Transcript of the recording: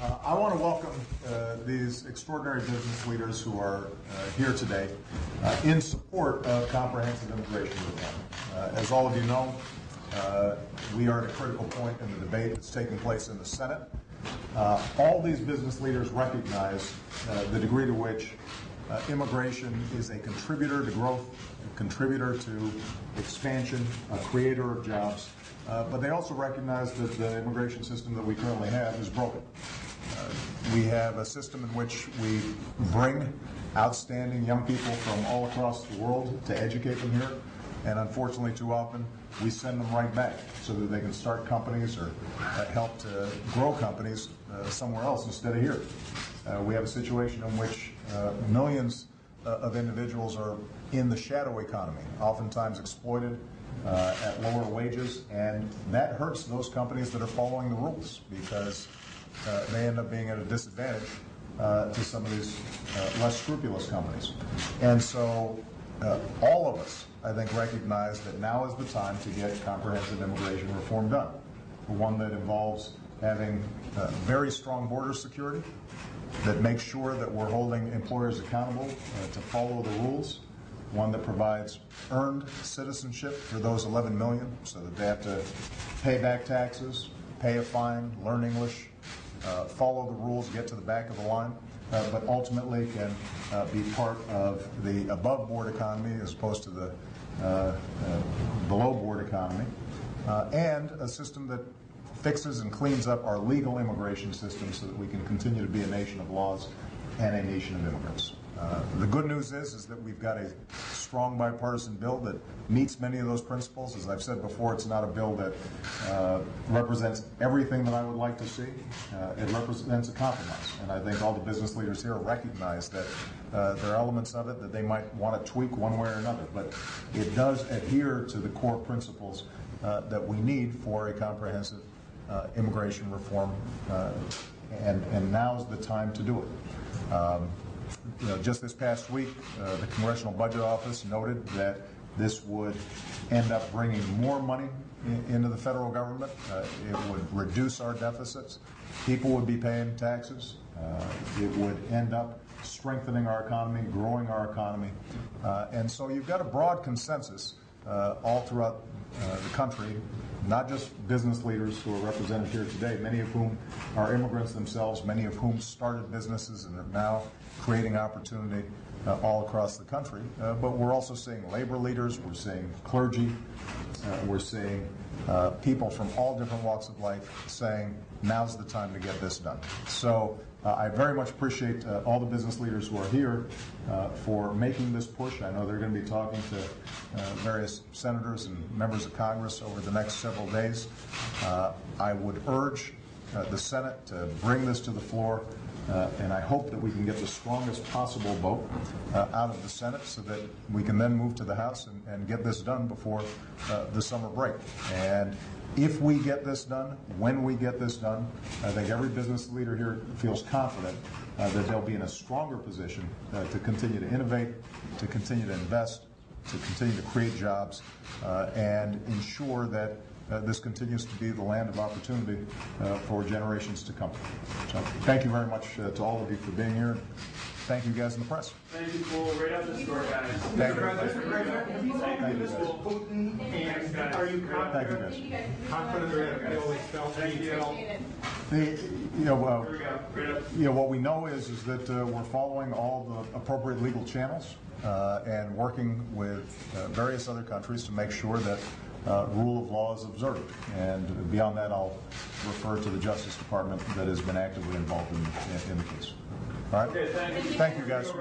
I want to welcome these extraordinary business leaders who are here today in support of comprehensive immigration reform. As all of you know, we are at a critical point in the debate that's taking place in the Senate. All these business leaders recognize the degree to which immigration is a contributor to growth, a contributor to expansion, a creator of jobs. But they also recognize that the immigration system that we currently have is broken. We have a system in which we bring outstanding young people from all across the world to educate them here, and unfortunately too often we send them right back so that they can start companies or help to grow companies somewhere else instead of here. We have a situation in which millions of individuals are in the shadow economy, oftentimes exploited at lower wages, and that hurts those companies that are following the rules because they end up being at a disadvantage to some of these less scrupulous companies. And so all of us, I think, recognize that now is the time to get comprehensive immigration reform done. One that involves having very strong border security, that makes sure that we're holding employers accountable to follow the rules, one that provides earned citizenship for those 11 million so that they have to pay back taxes, pay a fine, learn English, follow the rules, get to the back of the line, but ultimately can be part of the above-board economy as opposed to the below-board economy, and a system that fixes and cleans up our legal immigration system so that we can continue to be a nation of laws and a nation of immigrants. The good news is that we've got a strong bipartisan bill that meets many of those principles. As I've said before, it's not a bill that represents everything that I would like to see. It represents a compromise, and I think all the business leaders here recognize that there are elements of it that they might want to tweak one way or another, but it does adhere to the core principles that we need for a comprehensive immigration reform, and now's the time to do it. Just this past week, the Congressional Budget Office noted that this would end up bringing more money into the federal government. It would reduce our deficits. People would be paying taxes. It would end up strengthening our economy, growing our economy. And so you've got a broad consensus all throughout the country, not just business leaders who are represented here today, many of whom are immigrants themselves, many of whom started businesses and are now creating opportunity all across the country. But we're also seeing labor leaders, we're seeing clergy, we're seeing people from all different walks of life saying, now's the time to get this done. So I very much appreciate all the business leaders who are here for making this push. I know they're going to be talking to various senators and members of Congress over the next several days. I would urge the Senate to bring this to the floor, and I hope that we can get the strongest possible vote out of the Senate so that we can then move to the House and get this done before the summer break. And if we get this done, when we get this done, I think every business leader here feels confident that they'll be in a stronger position to continue to innovate, to continue to invest, to continue to create jobs, and ensure that this continues to be the land of opportunity for generations to come. So thank you very much to all of you for being here. Thank you guys in the press. Thank you, Paul. Right out the store, guys. Thank you. Mr. President, have you talked to Mr. Putin, and are you confident that they will expel what we know is that we're following all the appropriate legal channels and working with various other countries to make sure that rule of law is observed. And beyond that, I'll refer to the Justice Department that has been actively involved in the case. All right? Okay, thank you. Thank you, guys.